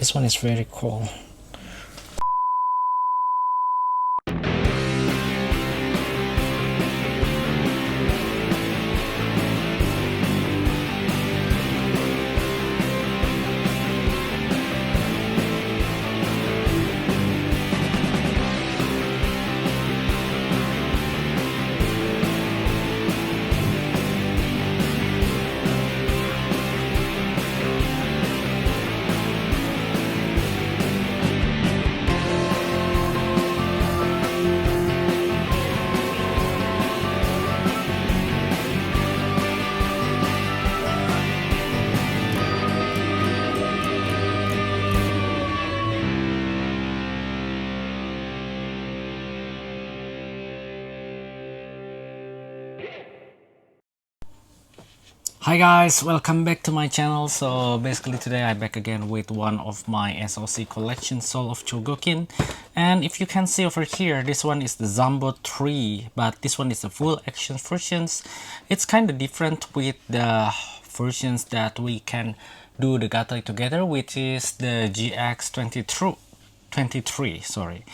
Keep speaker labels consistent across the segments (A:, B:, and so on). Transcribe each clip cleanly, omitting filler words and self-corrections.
A: This one is very cool. Hi guys, welcome back to my channel. So basically today I'm back again with one of my SOC collection, Soul of Chogokin. And if you can see over here, this one is the Zambot 3, but this one is the full action versions. It's kind of different with the versions that we can do the G.O.T together, which is the GX-23, sorry.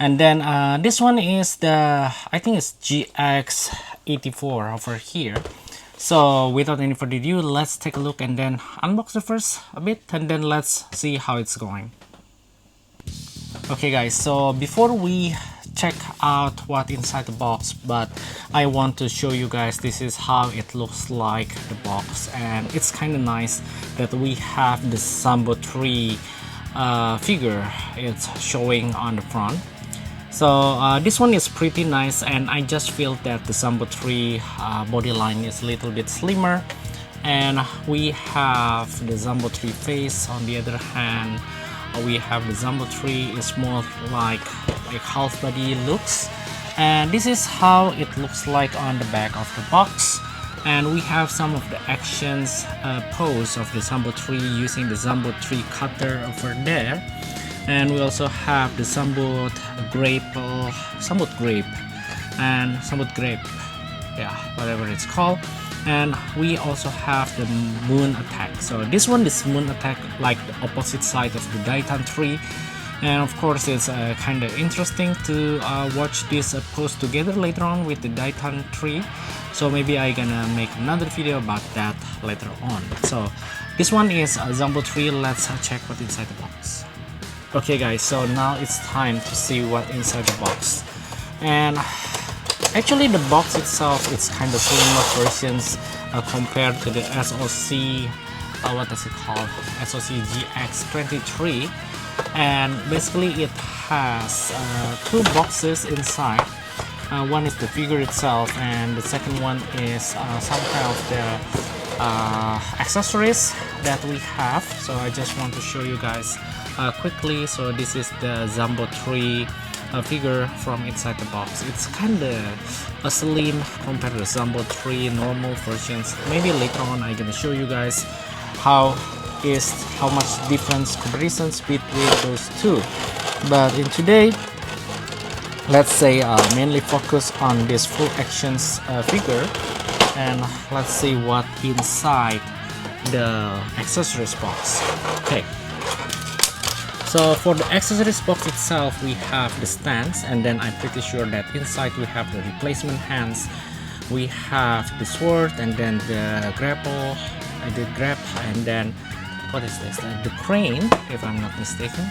A: And then this one is the, I think it's GX-84 over here. So without any further ado, let's take a look and then unbox the first a bit, and then let's see how it's going. Okay guys, so before we check out what inside the box, but I want to show you guys this is how it looks like, the box. And it's kind of nice that we have the Zambot 3 figure. It's showing on the front. So this one is pretty nice, and I just feel that the Zambot 3 body line is a little bit slimmer, and we have the Zambot 3 face. On the other hand, we have the Zambot 3 is more like half body looks, and this is how it looks like on the back of the box. And we have some of the actions pose of the Zambot 3 using the Zambot 3 cutter over there. And we also have the Zambot grape, yeah, whatever it's called. And we also have the moon attack. So this one is moon attack, like the opposite side of the Titan 3. And of course it's kind of interesting to watch this pose together later on with the Titan 3. So maybe I'm gonna make another video about that later on. So this one is Zambot 3. Let's check what's inside the box. Okay guys, so now it's time to see what inside the box. And actually the box itself, it's kind of similar versions compared to the SOC, what is it called, SOC GX-23. And basically it has two boxes inside. One is the figure itself, and the second one is some kind of the accessories that we have. So I just want to show you guys quickly. So this is the Zambot 3 figure from inside the box. It's kind of a slim compared to the Zambot 3 normal versions. Maybe later on I'm gonna show you guys how much difference comparisons between those two. But in today, let's say mainly focus on this full actions figure, and let's see what inside the accessories box. Okay. So for the accessories box itself, we have the stance, and then I'm pretty sure that inside we have the replacement hands, we have the sword, and then the grapple, the grab, and then what is this? The crane, if I'm not mistaken.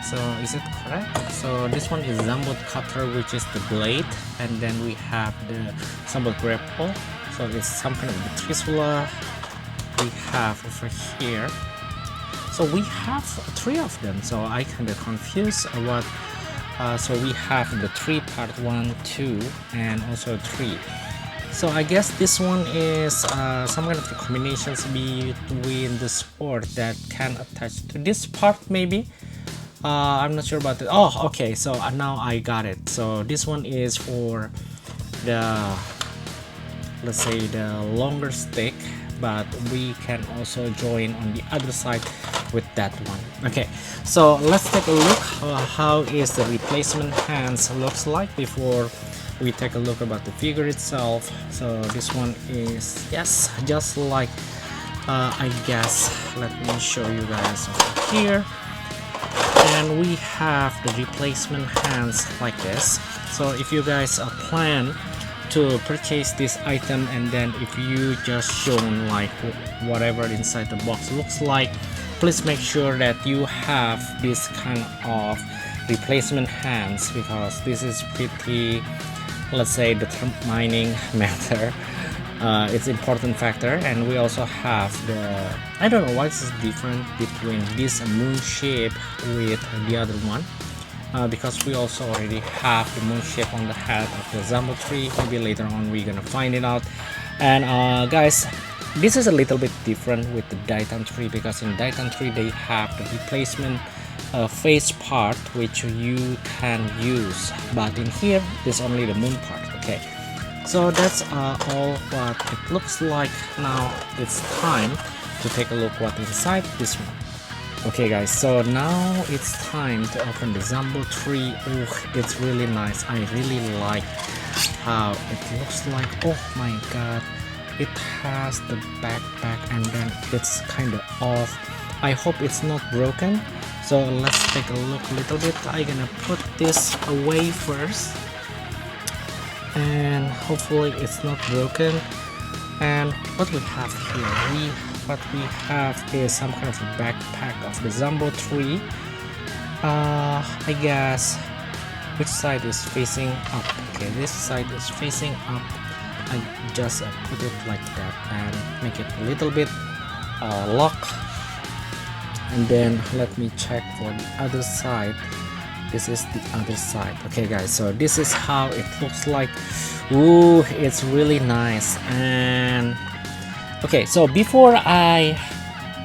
A: So is it correct? So this one is Zambot cutter, which is the blade, and then we have the Zambot grapple. So it's some kind of the trisula we have over here. So we have three of them, so I kind of confused what. So we have the 3 part 1, 2, and also 3. So I guess this one is some kind of the combinations between the sword that can attach to this part, maybe. I'm not sure about it. Oh, okay. So now I got it. So this one is for the, let's say, the longer stick, but we can also join on the other side with that one. Okay, so let's take a look how is the replacement hands looks like before we take a look about the figure itself. So this one is, yes, just like I guess, let me show you guys over here. and we have the replacement hands like this. So if you guys plan to purchase this item, and then if you just shown like whatever inside the box looks like, please make sure that you have this kind of replacement hands, because this is pretty, let's say, determining matter. It's important factor. And we also have the, I don't know what is different between this moon shape with the other one, because we also already have the moon shape on the head of the Zambot tree. Maybe later on we're gonna find it out. And guys, this is a little bit different with the Daitan tree, because in Daitan tree they have the replacement face part which you can use, but in here there's only the moon part. Okay, so that's all what it looks like. Now it's time to take a look what inside this one. Okay guys, so now it's time to open the Zambot tree. Oh, it's really nice. I really like how it looks like. Oh my god, it has the backpack and then it's kind of off. I hope it's not broken. So let's take a look a little bit. I'm gonna put this away first, and hopefully it's not broken. And what we have here, what we have is some kind of a backpack of the Zambot tree. I guess which side is facing up. Okay, this side is facing up. I just put it like that and make it a little bit lock. And then let me check for the other side. This is the other side. Okay guys, so this is how it looks like. Ooh, it's really nice. And okay, so before I,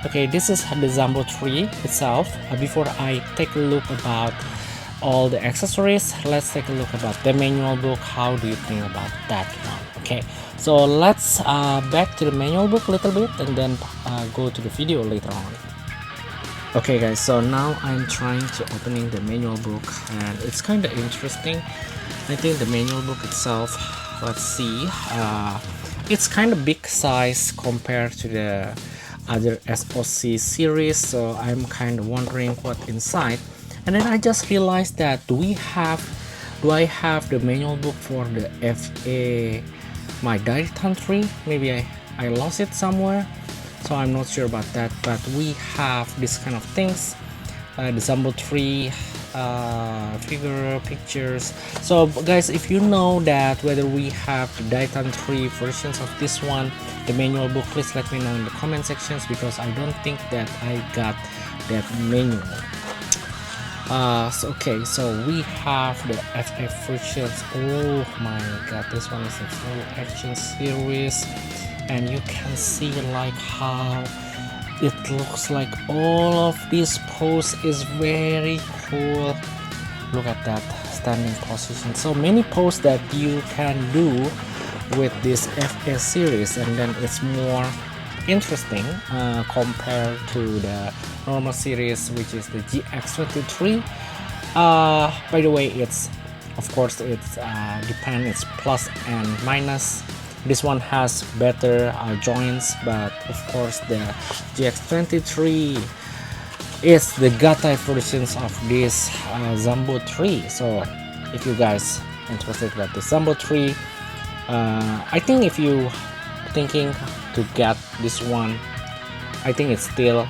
A: okay, this is the Zambot tree itself. Before I take a look about all the accessories, let's take a look about the manual book. How do you think about that one? Okay, so let's back to the manual book a little bit, and then go to the video later on. Okay guys, so now I'm trying to opening the manual book, and it's kind of interesting. I think the manual book itself, let's see, it's kind of big size compared to the other SOC series, so I'm kind of wondering what inside. And then I just realized that do I have the manual book for the FA my Daitan tree? Maybe I lost it somewhere, so I'm not sure about that. But we have this kind of things, the Zambot tree figure pictures. So guys, if you know that whether we have the Daitan 3 versions of this one, the manual book, please let me know in the comment sections, because I don't think that I got that manual. Okay, so we have the FF versions. Oh my god, this one is a full action series, and you can see like how it looks like. All of this pose is very cool. Look at that standing position. So many poses that you can do with this FS series, and then it's more interesting compared to the normal series, which is the GX-84. By the way, it's of course it's depend, it's plus and minus. This one has better joints, but of course the GX-84 is the G.O.T versions of this Zambot 3. So if you guys interested about the Zambot 3, I think if you thinking to get this one, I think it's still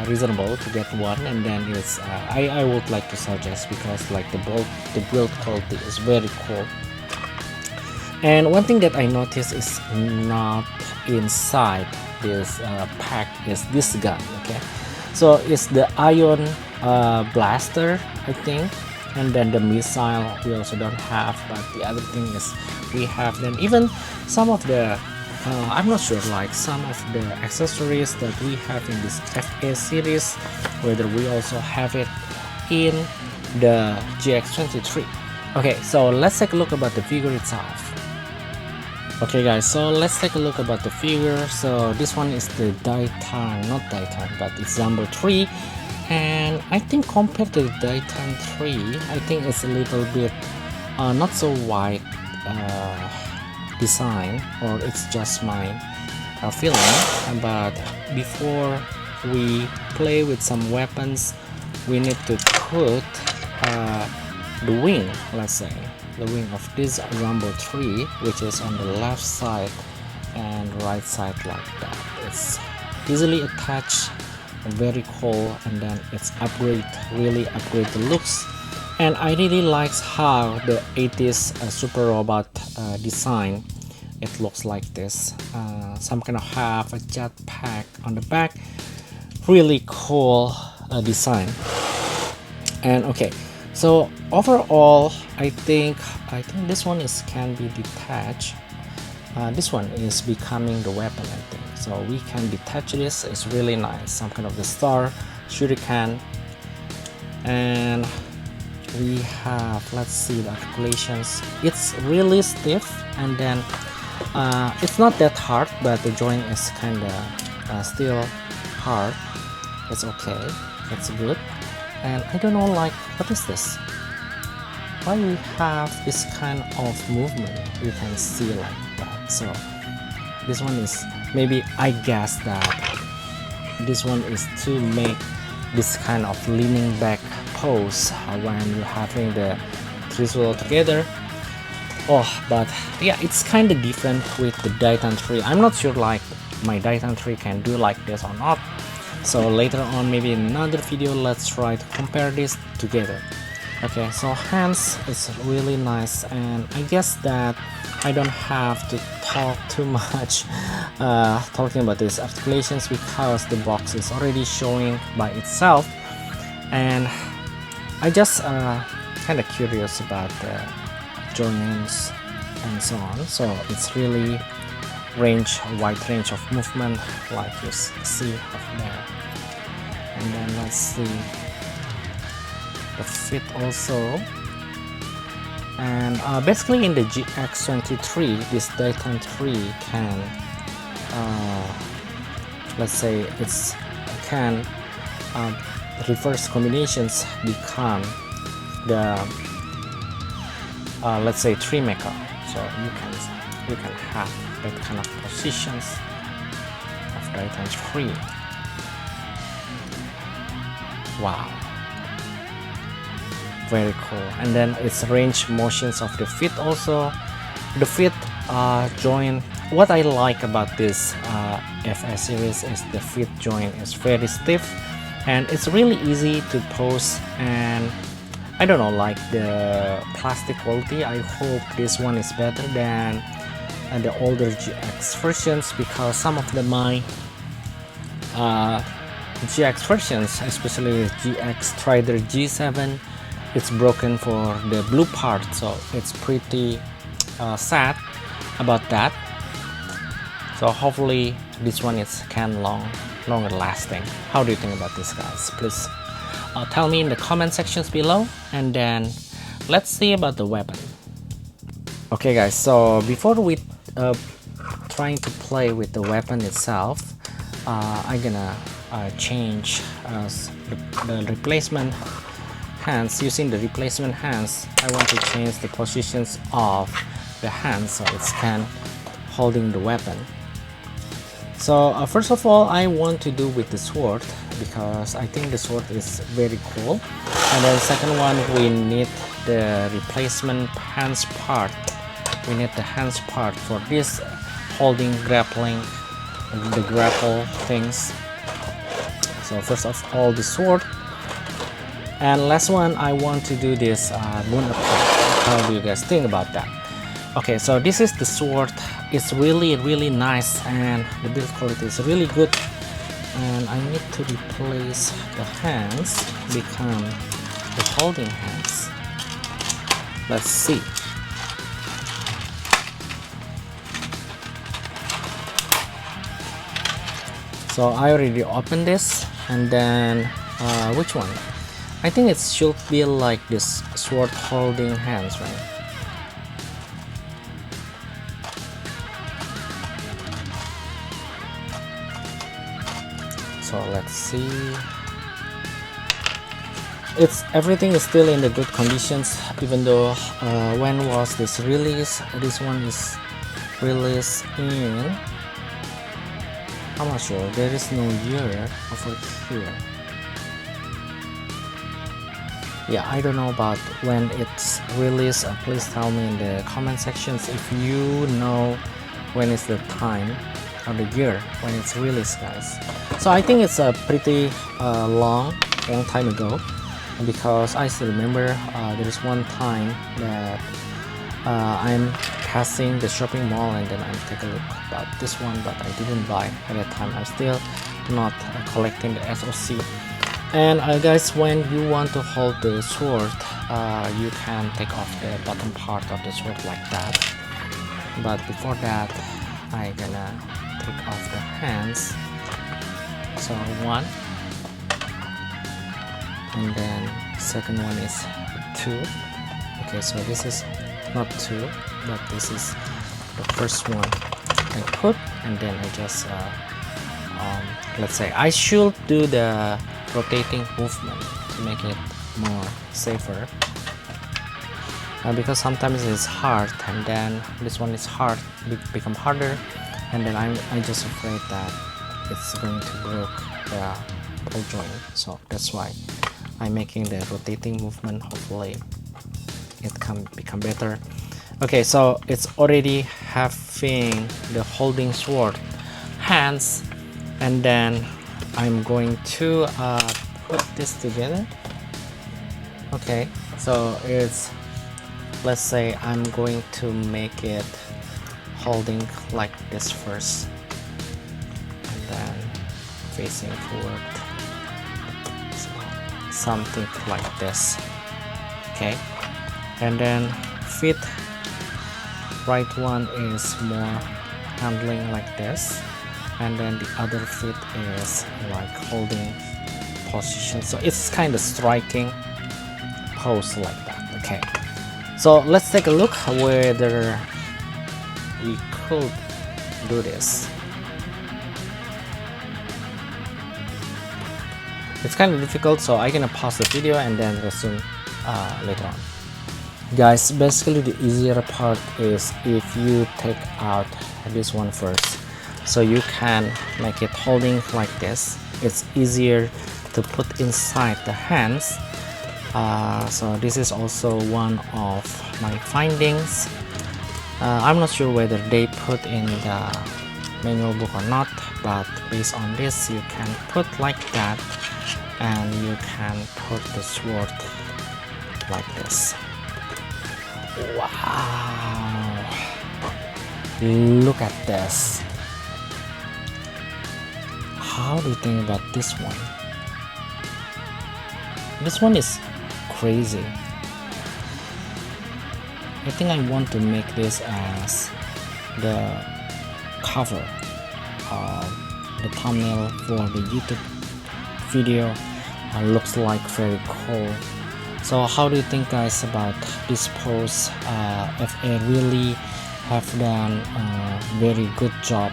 A: reasonable to get one. And then it's I would like to suggest, because like the build quality is very cool. And one thing that I noticed is not inside this pack is this gun. Okay, so it's the ion blaster, I think, and then the missile we also don't have, but the other thing is we have them. Even some of the I'm not sure, like some of the accessories that we have in this FA series, whether we also have it in the GX-84. Okay, so let's take a look about the figure itself. Okay guys, so let's take a look about the figure. So this one is the Daitan, not Daitan, but it's Zambot 3, and I think compared to the Daitan 3, I think it's a little bit not so wide design, or it's just my feeling. But before we play with some weapons, we need to put the wing, let's say the wing of this Zambot 3, which is on the left side and right side like that. It's easily attached, very cool, and then it's really upgrade the looks. And I really like how the 80s super robot design. It looks like this, some kind of have a jetpack on the back. Really cool design. And okay, so overall I think this one can be detached. This one is becoming the weapon, I think. So we can detach this. It's really nice, some kind of the star shuriken. And we have, let's see the articulations. It's really stiff, and then it's not that hard, but the joint is kind of still hard. It's okay, it's good. And I don't know, like, what is this? Why we have this kind of movement? You can see like that. So this one is, maybe I guess that this one is to make this kind of leaning back pose when you're having the three swivel together. Oh, but yeah, it's kind of different with the Titan 3. I'm not sure like my Titan 3 can do like this or not. So later on, maybe in another video, let's try to compare this together. Okay, so hands is really nice, and I guess that I don't have to talk too much talking about these articulations, because the box is already showing by itself. And I just kind of curious about the joints and so on. So it's really wide range of movement, like you see up there. And then let's see the fit also. And basically in the GX-23, this Titan 3 can let's say it's can reverse combinations become the let's say 3 mecha. So you can have that kind of positions of Titan 3. Wow, very cool. And then it's range motions of the feet also. The feet joint, what I like about this FS series is the feet joint is very stiff, and it's really easy to pose. And I don't know, like the plastic quality, I hope this one is better than the older GX versions, because some of my GX versions, especially GX Strider G7, it's broken for the blue part. So it's pretty sad about that. So hopefully this one is longer lasting. How do you think about this, guys? Please tell me in the comment sections below, and then let's see about the weapon. Okay guys, so before we trying to play with the weapon itself, I'm gonna change the replacement hands. Using the replacement hands, I want to change the positions of the hands so it's holding the weapon. So first of all, I want to do with the sword, because I think the sword is very cool. And then second one, we need the replacement hands part. We need the hands part for this holding, grappling, the grapple things. So first of all, the sword. And last one, I want to do this moon attack. How do you guys think about that? Okay, so this is the sword. It's really nice, and the build quality is really good. And I need to replace the hands, become the holding hands. Let's see. So I already opened this, and then which one? I think it should be like this sword holding hands, right? So let's see. Everything is still in the good conditions, even though when was this release? This one is released in, I'm not sure, there is no year over here. yeah, I don't know about when it's released. Please tell me in the comment sections if you know when is the time or the year when it's released, guys. So I think it's a pretty long time ago, because I still remember there is one time that I'm passing the shopping mall and then I'm taking a look about this one, but I didn't buy at that time. I'm still not collecting the SOC. And guys, when you want to hold the sword, you can take off the bottom part of the sword like that. But before that, I'm gonna take off the hands. So one, and then second one is two. Okay, so this is not two, but this is the first one I put, and then I just let's say I should do the rotating movement to make it more safer, because sometimes it's hard, and then this one is hard, become harder, and then I'm just afraid that it's going to break the ball joint. So that's why I'm making the rotating movement. Hopefully it can become better. Okay, so it's already having the holding sword hands, and then I'm going to put this together. Okay, so it's, let's say I'm going to make it holding like this first, and then facing forward, so something like this. Okay, and then feet, right one is more handling like this, and then the other foot is like holding position, so it's kind of striking pose like that. Okay, so let's take a look whether we could do this. It's kind of difficult, so I'm gonna pause the video and then resume later on. Guys, basically the easier part is if you take out this one first, so you can make it holding like this. It's easier to put inside the hands. So this is also one of my findings. I'm not sure whether they put in the manual book or not, but based on this, you can put like that, and you can put the sword like this. Wow, look at this. How do you think about this one? This one is crazy. I think I want to make this as the cover of the thumbnail for the YouTube video. Looks like very cool. So how do you think, guys, about this pose? FA really have done a very good job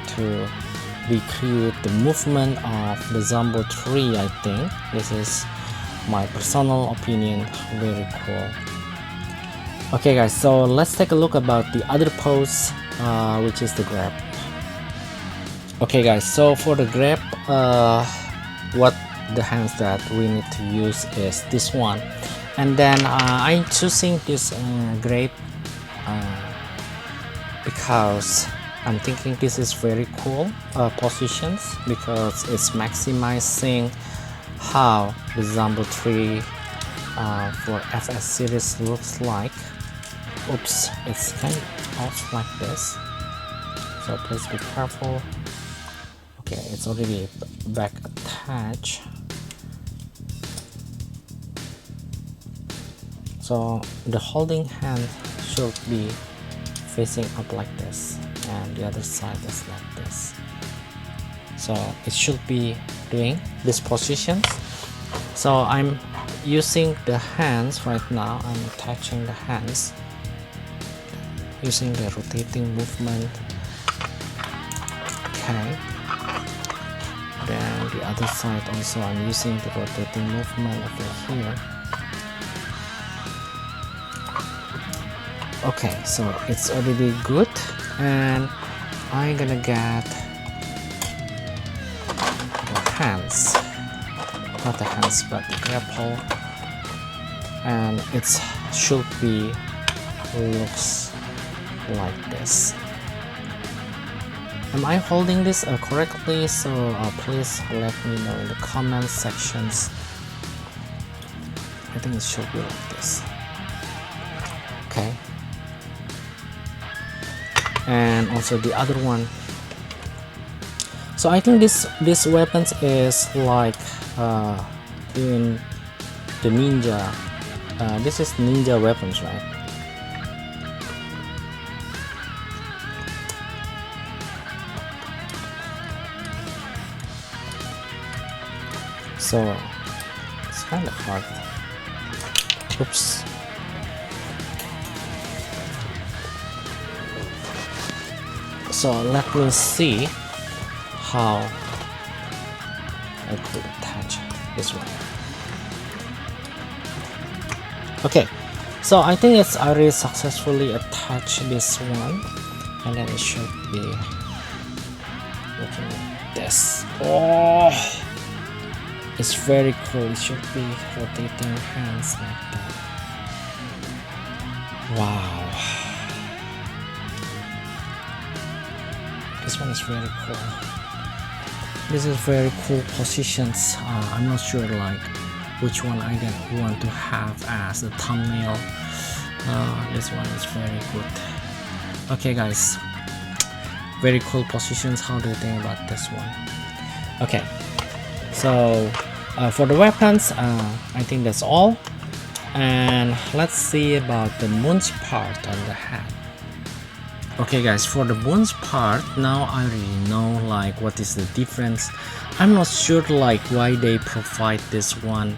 A: to recreate the movement of the Zambot 3. I think this is my personal opinion, very cool. Okay guys, so let's take a look about the other pose, which is the grab. Okay guys, so for the grab, what the hands that we need to use is this one, and then I'm choosing this grab because I'm thinking this is very cool positions, because it's maximizing how the Zambot 3 for FS series looks like. Oops, it's kind of off like this, so please be careful. Okay, it's already back attached, so the holding hand should be facing up like this, and the other side is like this, so it should be doing this position. So I'm using the hands right now. I'm attaching the hands using the rotating movement. Okay, then the other side also I'm using the rotating movement over here. Okay, so it's already good, and I'm gonna get the hands, not the hands but the grapple and it should be looks like this. Am I holding this correctly? So please let me know in the comment sections. I think it should be like this. Okay. And also the other one. So I think this weapons is like in the ninja. This is ninja weapons, right? So it's kind of hard. Oops. So let me see how I could attach this one. Okay, so I think it's already successfully attached this one, and then it should be looking like this. Oh, it's very cool. It should be rotating hands like that. Wow, this one is very cool. This is very cool positions. I'm not sure like which one I want to have as a thumbnail. This one is very good. Okay guys, very cool positions. How do you think about this one? Okay, so for the weapons, I think that's all. And let's see about the moon's part on the hat. Okay guys, for the moon's part, now I already know like what is the difference. I'm not sure like why they provide this one,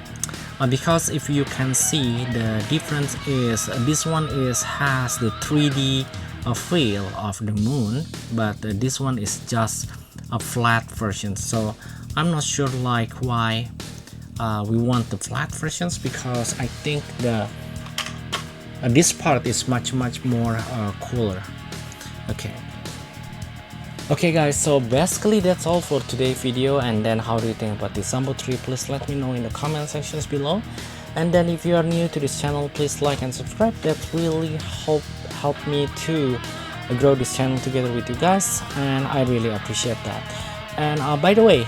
A: because if you can see, the difference is this one has the 3D feel of the moon, but this one is just a flat version. So I'm not sure like why we want the flat versions, because I think the this part is much more cooler. Okay guys, so basically that's all for today's video. And then how do you think about the Zambot 3? Please let me know in the comment sections below. And then if you are new to this channel, please like and subscribe. That really help me to grow this channel together with you guys, and I really appreciate that. And by the way,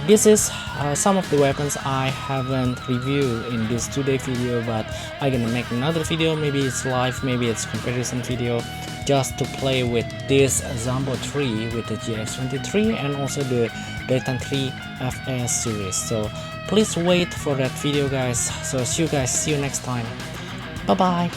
A: this is some of the weapons I haven't reviewed in this today video, but I'm gonna make another video. Maybe it's live, maybe it's comparison video, just to play with this Zambot 3 with the GX-83 and also the Titan 3 FS series. So please wait for that video guys. So see you next time. Bye bye.